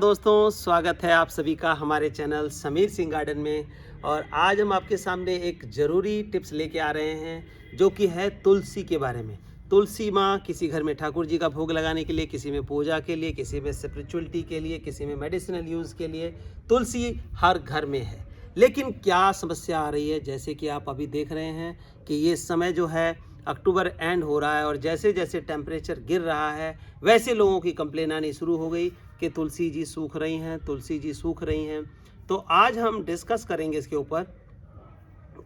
दोस्तों, स्वागत है आप सभी का हमारे चैनल समीर सिंह गार्डन में। और आज हम आपके सामने एक ज़रूरी टिप्स लेके आ रहे हैं जो कि है तुलसी के बारे में। तुलसी माँ किसी घर में ठाकुर जी का भोग लगाने के लिए, किसी में पूजा के लिए, किसी में स्पिरिचुअलिटी के लिए, किसी में मेडिसिनल यूज़ के लिए तुलसी हर घर में है। लेकिन क्या समस्या आ रही है, जैसे कि आप अभी देख रहे हैं कि ये समय जो है अक्टूबर एंड हो रहा है और जैसे जैसे टेम्परेचर गिर रहा है वैसे लोगों की कंप्लेन आनी शुरू हो गई कि तुलसी जी सूख रही हैं, तुलसी जी सूख रही हैं। तो आज हम डिस्कस करेंगे इसके ऊपर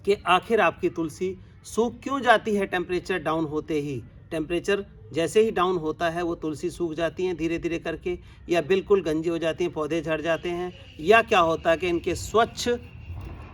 कि आखिर आपकी तुलसी सूख क्यों जाती है टेम्परेचर डाउन होते ही। टेम्परेचर जैसे ही डाउन होता है वो तुलसी सूख जाती हैं धीरे धीरे करके, या बिल्कुल गंजी हो जाती हैं, पौधे झड़ जाते हैं, या क्या होता है कि इनके स्वच्छ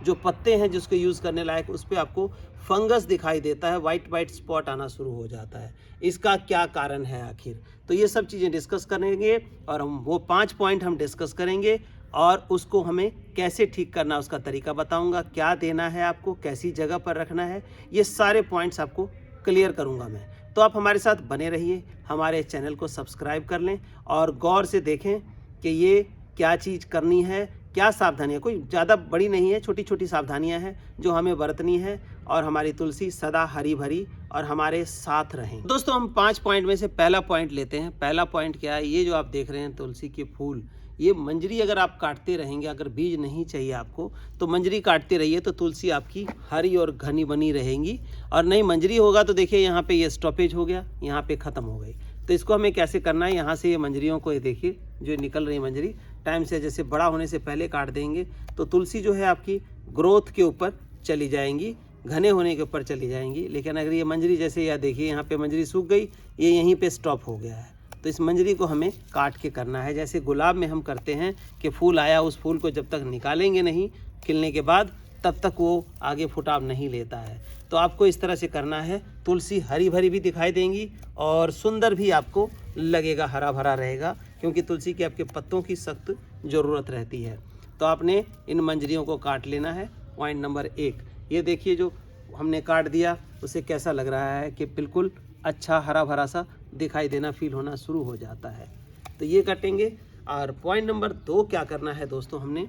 जो पत्ते हैं जिसको यूज़ करने लायक उस पर आपको फंगस दिखाई देता है, वाइट वाइट स्पॉट आना शुरू हो जाता है। इसका क्या कारण है आखिर, तो ये सब चीज़ें डिस्कस करेंगे और हम वो 5 पॉइंट हम डिस्कस करेंगे और उसको हमें कैसे ठीक करना उसका तरीका बताऊंगा, क्या देना है आपको, कैसी जगह पर रखना है, ये सारे पॉइंट्स आपको क्लियर करूंगा मैं। तो आप हमारे साथ बने रहिए, हमारे चैनल को सब्सक्राइब कर लें और गौर से देखें कि ये क्या चीज़ करनी है, क्या सावधानियाँ, कोई ज़्यादा बड़ी नहीं है, छोटी छोटी सावधानियाँ हैं जो हमें बरतनी है और हमारी तुलसी सदा हरी भरी और हमारे साथ रहें। दोस्तों, हम 5 पॉइंट में से पहला पॉइंट लेते हैं। पहला पॉइंट क्या है, ये जो आप देख रहे हैं तुलसी के फूल, ये मंजरी अगर आप काटते रहेंगे, अगर बीज नहीं चाहिए आपको तो मंजरी काटते रहिए तो तुलसी आपकी हरी और घनी बनी रहेंगी। और नहीं मंजरी होगा तो देखिए यहाँ पे ये स्टॉपेज हो गया, यहाँ पे ख़त्म हो गई। तो इसको हमें कैसे करना है, यहाँ से ये मंजरियों को ये देखिए जो निकल रही मंजरी, टाइम से जैसे बड़ा होने से पहले काट देंगे तो तुलसी जो है आपकी ग्रोथ के ऊपर चली जाएंगी, घने होने के ऊपर चली जाएंगी। लेकिन अगर ये मंजरी जैसे या देखिए यहाँ पे मंजरी सूख गई, ये यहीं पे स्टॉप हो गया है, तो इस मंजरी को हमें काट के करना है। जैसे गुलाब में हम करते हैं कि फूल आया, उस फूल को जब तक निकालेंगे नहीं खिलने के बाद तब तक वो आगे फुटाव नहीं लेता है। तो आपको इस तरह से करना है। तुलसी हरी भरी भी दिखाई देंगी और सुंदर भी आपको लगेगा, हरा भरा रहेगा, क्योंकि तुलसी के आपके पत्तों की सख्त ज़रूरत रहती है। तो आपने इन मंजरियों को काट लेना है। पॉइंट नंबर 1, ये देखिए जो हमने काट दिया उसे कैसा लग रहा है कि बिल्कुल अच्छा हरा भरा सा दिखाई देना, फील होना शुरू हो जाता है। तो ये काटेंगे। और पॉइंट नंबर 2 क्या करना है दोस्तों, हमने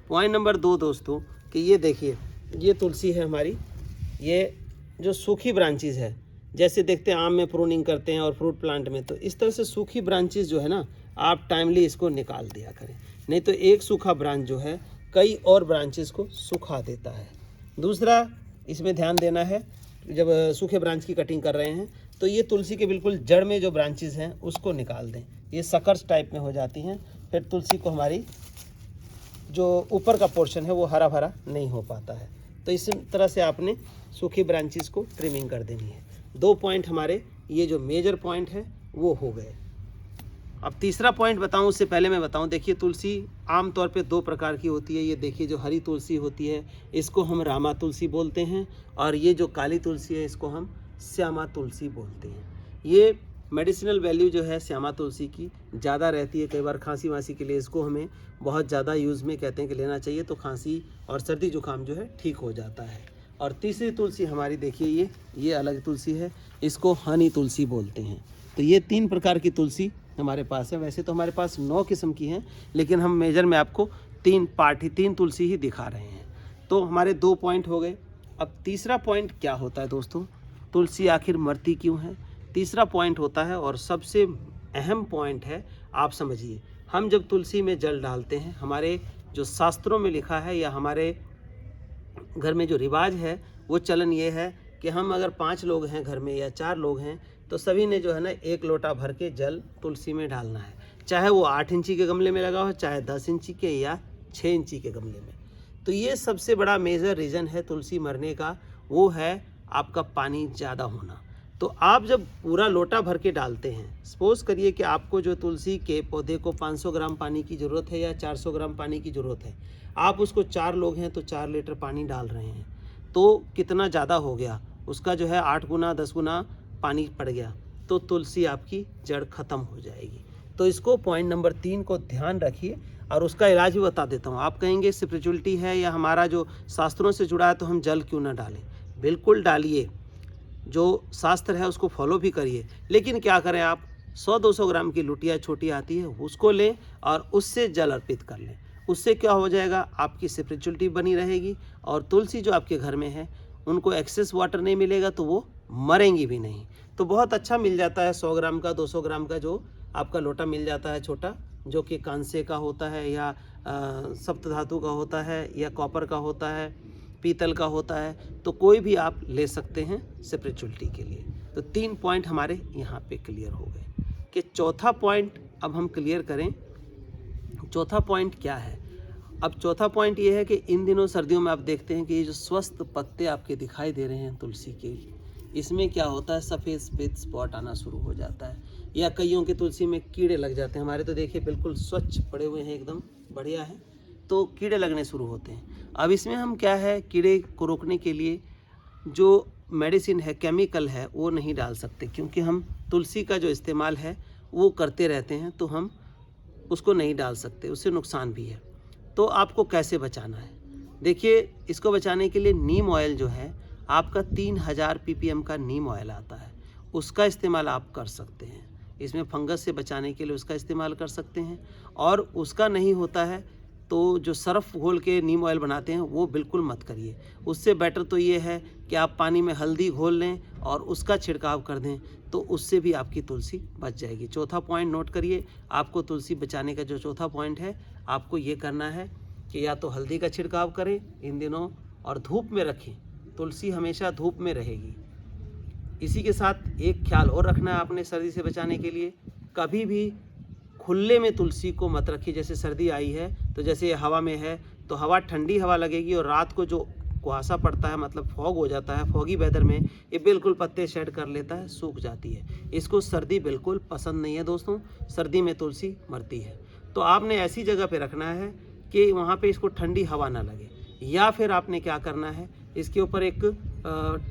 पॉइंट नंबर 2 दोस्तों कि ये देखिए ये तुलसी है हमारी, ये जो सूखी ब्रांचेस है, जैसे देखते हैं आम में प्रूनिंग करते हैं और फ्रूट प्लांट में, तो इस तरह से सूखी ब्रांचेस जो है ना, आप टाइमली इसको निकाल दिया करें, नहीं तो एक सूखा ब्रांच जो है कई और ब्रांचेस को सुखा देता है। दूसरा इसमें ध्यान देना है, जब सूखे ब्रांच की कटिंग कर रहे हैं तो ये तुलसी के बिल्कुल जड़ में जो ब्रांचेस हैं उसको निकाल दें, ये सकर्स टाइप में हो जाती हैं, फिर तुलसी को हमारी जो ऊपर का पोर्शन है वो हरा भरा नहीं हो पाता है। तो इस तरह से आपने सूखी ब्रांचेस को ट्रिमिंग कर देनी है। 2 पॉइंट हमारे ये जो मेजर पॉइंट है वो हो गए। अब तीसरा पॉइंट बताऊं उससे पहले मैं बताऊं, देखिए तुलसी आमतौर पे 2 प्रकार की होती है। ये देखिए जो हरी तुलसी होती है इसको हम रामा तुलसी बोलते हैं, और ये जो काली तुलसी है इसको हम श्यामा तुलसी बोलते हैं। ये मेडिसिनल वैल्यू जो है श्यामा तुलसी की ज़्यादा रहती है। कई बार खांसी वासी के लिए इसको हमें बहुत ज़्यादा यूज़ में कहते हैं कि लेना चाहिए, तो खांसी और सर्दी जुकाम जो है ठीक हो जाता है। और तीसरी तुलसी हमारी देखिए ये अलग तुलसी है, इसको हनी तुलसी बोलते हैं। तो ये 3 प्रकार की तुलसी हमारे पास है। वैसे तो हमारे पास 9 किस्म की हैं, लेकिन हम मेजर में आपको 3 तुलसी ही दिखा रहे हैं। तो हमारे 2 पॉइंट हो गए। अब तीसरा पॉइंट क्या होता है दोस्तों, तुलसी आखिर मरती क्यों है। तीसरा पॉइंट होता है और सबसे अहम पॉइंट है, आप समझिए, हम जब तुलसी में जल डालते हैं, हमारे जो शास्त्रों में लिखा है या हमारे घर में जो रिवाज है वो चलन ये है कि हम अगर 5 लोग हैं घर में या 4 लोग हैं तो सभी ने जो है ना 1 लोटा भर के जल तुलसी में डालना है, चाहे वो 8 इंची के गमले में लगा हो, चाहे 10 इंची के या 6 इंची के गमले में। तो ये सबसे बड़ा मेजर रीज़न है तुलसी मरने का, वो है आपका पानी ज़्यादा होना। तो आप जब पूरा लोटा भर के डालते हैं, सपोज़ करिए कि आपको जो तुलसी के पौधे को 500 ग्राम पानी की ज़रूरत है या 400 ग्राम पानी की ज़रूरत है, आप उसको 4 लोग हैं तो 4 लीटर पानी डाल रहे हैं, तो कितना ज़्यादा हो गया, उसका जो है 8 गुना 10 गुना पानी पड़ गया, तो तुलसी आपकी जड़ ख़त्म हो जाएगी। तो इसको पॉइंट नंबर 3 को ध्यान रखिए और उसका इलाज भी बता देता हूँ। आप कहेंगे स्पिरिचुअलिटी है या हमारा जो शास्त्रों से जुड़ा है तो हम जल क्यों ना डालें, बिल्कुल डालिए, जो शास्त्र है उसको फॉलो भी करिए, लेकिन क्या करें आप 100-200 ग्राम की लुटिया छोटी आती है, उसको लें और उससे जल अर्पित कर लें। उससे क्या हो जाएगा, आपकी स्पिरिचुअलिटी बनी रहेगी और तुलसी जो आपके घर में है उनको एक्सेस वाटर नहीं मिलेगा तो वो मरेंगी भी नहीं। तो बहुत अच्छा मिल जाता है 100 ग्राम का, 200 ग्राम का जो आपका लोटा मिल जाता है छोटा, जो कि कांसे का होता है या सप्त धातु का होता है या कॉपर का होता है, पीतल का होता है, तो कोई भी आप ले सकते हैं स्पिरिचुअलिटी के लिए। तो 3 पॉइंट हमारे यहाँ पे क्लियर हो गए कि चौथा पॉइंट अब हम क्लियर करें। चौथा पॉइंट क्या है? अब चौथा पॉइंट ये है कि इन दिनों सर्दियों में आप देखते हैं कि ये जो स्वस्थ पत्ते आपके दिखाई दे रहे हैं तुलसी के, इसमें क्या होता है, सफ़ेद सफ़ेद स्पॉट आना शुरू हो जाता है या कईयों के तुलसी में कीड़े लग जाते हैं। हमारे तो देखिए बिल्कुल स्वच्छ पड़े हुए हैं, एकदम बढ़िया है, तो कीड़े लगने शुरू होते हैं। अब इसमें हम क्या है, कीड़े को रोकने के लिए जो मेडिसिन है, केमिकल है, वो नहीं डाल सकते, क्योंकि हम तुलसी का जो इस्तेमाल है वो करते रहते हैं, तो हम उसको नहीं डाल सकते, उससे नुकसान भी है। तो आपको कैसे बचाना है? देखिए, इसको बचाने के लिए नीम ऑयल जो है आपका 3000 ppm का नीम ऑयल आता है, उसका इस्तेमाल आप कर सकते हैं। इसमें फंगस से बचाने के लिए उसका इस्तेमाल कर सकते हैं। और उसका नहीं होता है तो जो सर्फ़ घोल के नीम ऑयल बनाते हैं वो बिल्कुल मत करिए। उससे बेटर तो ये है कि आप पानी में हल्दी घोल लें और उसका छिड़काव कर दें, तो उससे भी आपकी तुलसी बच जाएगी। चौथा पॉइंट नोट करिए, आपको तुलसी बचाने का जो चौथा पॉइंट है, आपको ये करना है कि या तो हल्दी का छिड़काव करें इन दिनों और धूप में रखें। तुलसी हमेशा धूप में रहेगी। इसी के साथ एक ख्याल और रखना है आपने सर्दी से बचाने के लिए, कभी भी खुले में तुलसी को मत रखिए। जैसे सर्दी आई है तो जैसे हवा में है तो हवा, ठंडी हवा लगेगी और रात को जो कुहासा पड़ता है, मतलब फॉग हो जाता है, फॉगी वेदर में ये बिल्कुल पत्ते शेड कर लेता है, सूख जाती है। इसको सर्दी बिल्कुल पसंद नहीं है दोस्तों, सर्दी में तुलसी मरती है। तो आपने ऐसी जगह पे रखना है कि वहाँ पे इसको ठंडी हवा ना लगे, या फिर आपने क्या करना है, इसके ऊपर एक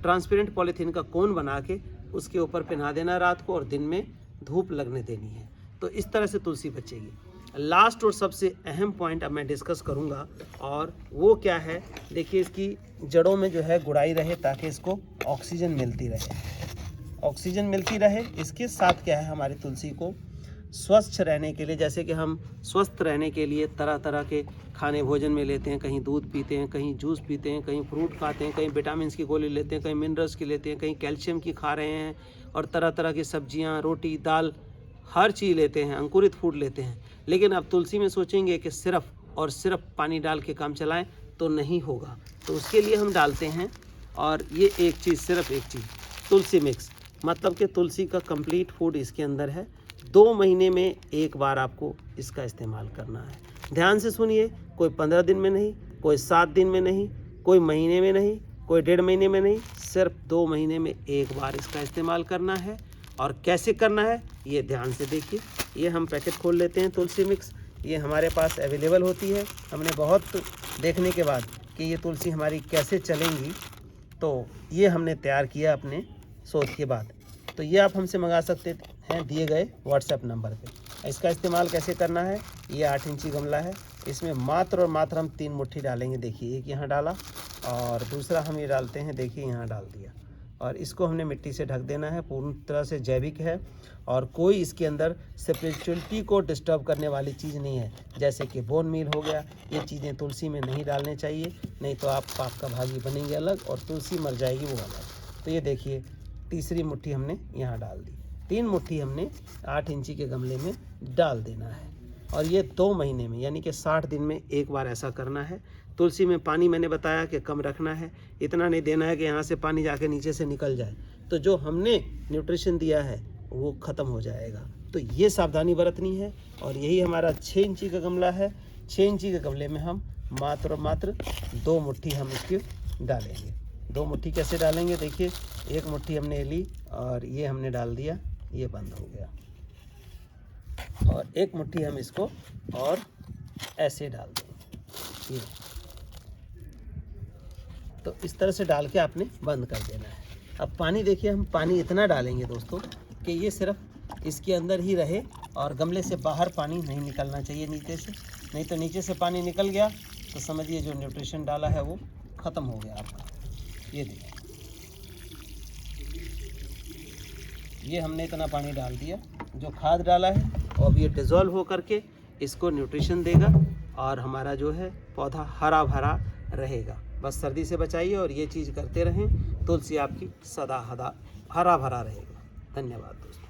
ट्रांसपेरेंट पॉलीथीन का कोन बना के उसके ऊपर पहना देना रात को, और दिन में धूप लगने देनी है। तो इस तरह से तुलसी बचेगी। लास्ट और सबसे अहम पॉइंट अब मैं डिस्कस करूंगा, और वो क्या है, देखिए इसकी जड़ों में जो है गुड़ाई रहे ताकि इसको ऑक्सीजन मिलती रहे, ऑक्सीजन मिलती रहे। इसके साथ क्या है, हमारी तुलसी को स्वस्थ रहने के लिए, जैसे कि हम स्वस्थ रहने के लिए तरह तरह के खाने भोजन में लेते हैं, कहीं दूध पीते हैं, कहीं जूस पीते हैं, कहीं फ्रूट खाते हैं, कहीं विटामिन की गोली लेते हैं, कहीं मिनरल्स की लेते हैं, कहीं कैल्शियम की खा रहे हैं, और तरह तरह की सब्जियां, रोटी, दाल, हर चीज़ लेते हैं, अंकुरित फूड लेते हैं। लेकिन अब तुलसी में सोचेंगे कि सिर्फ और सिर्फ पानी डाल के काम चलाएं तो नहीं होगा। तो उसके लिए हम डालते हैं, और ये एक चीज़, सिर्फ एक चीज़, तुलसी मिक्स, मतलब कि तुलसी का कंप्लीट फूड इसके अंदर है। 2 महीने में एक बार आपको इसका इस्तेमाल करना है। ध्यान से सुनिए, कोई 15 दिन में नहीं, कोई 7 दिन में नहीं, कोई महीने में नहीं, कोई 1.5 महीने में नहीं, सिर्फ 2 महीने में एक बार इसका इस्तेमाल करना है। और कैसे करना है ये ध्यान से देखिए। ये हम पैकेट खोल लेते हैं तुलसी मिक्स, ये हमारे पास अवेलेबल होती है। हमने बहुत देखने के बाद कि ये तुलसी हमारी कैसे चलेंगी, तो ये हमने तैयार किया अपने शोध के बाद। तो ये आप हमसे मंगा सकते हैं दिए गए व्हाट्सएप नंबर पे। इसका इस्तेमाल कैसे करना है, ये 8 इंची गमला है, इसमें मात्र और मात्र हम 3 मुट्ठी डालेंगे। देखिए, एक यहाँ डाला और दूसरा हम ये डालते हैं, देखिए यहाँ डाल दिया, और इसको हमने मिट्टी से ढक देना है। पूर्ण तरह से जैविक है और कोई इसके अंदर स्पिरिचुअलिटी को डिस्टर्ब करने वाली चीज़ नहीं है, जैसे कि बोन मील हो गया, ये चीज़ें तुलसी में नहीं डालने चाहिए, नहीं तो आप पाप का भागी बनेंगे अलग और तुलसी मर जाएगी वो अलग। तो ये देखिए, तीसरी मुट्ठी हमने यहाँ डाल दी, 3 मुट्ठी हमने 8 इंची के गमले में डाल देना है। और ये 2 महीने में, यानी कि 60 दिन में एक बार ऐसा करना है। तुलसी में पानी मैंने बताया कि कम रखना है, इतना नहीं देना है कि यहाँ से पानी जाके नीचे से निकल जाए, तो जो हमने न्यूट्रिशन दिया है वो ख़त्म हो जाएगा। तो ये सावधानी बरतनी है। और यही हमारा 6 इंची का गमला है। 6 इंची के गमले में हम मात्र 2 मुट्ठी हम इसकी डालेंगे। 2 मुट्ठी कैसे डालेंगे, देखिए, 1 मुट्ठी हमने ली और ये हमने डाल दिया, ये बंद हो गया, और 1 मुट्ठी हम इसको और ऐसे डाल देंगे, ये। तो इस तरह से डाल के आपने बंद कर देना है। अब पानी देखिए, हम पानी इतना डालेंगे दोस्तों कि ये सिर्फ इसके अंदर ही रहे और गमले से बाहर पानी नहीं निकलना चाहिए नीचे से, नहीं तो नीचे से पानी निकल गया तो समझिए जो न्यूट्रिशन डाला है वो ख़त्म हो गया आपका। ये देखिए, ये हमने इतना पानी डाल दिया जो खाद डाला है और अब ये डिज़ोल्व हो करके इसको न्यूट्रिशन देगा और हमारा जो है पौधा हरा भरा रहेगा। बस सर्दी से बचाइए और ये चीज़ करते रहें, तुलसी आपकी सदा हरा भरा रहेगा। धन्यवाद दोस्तों।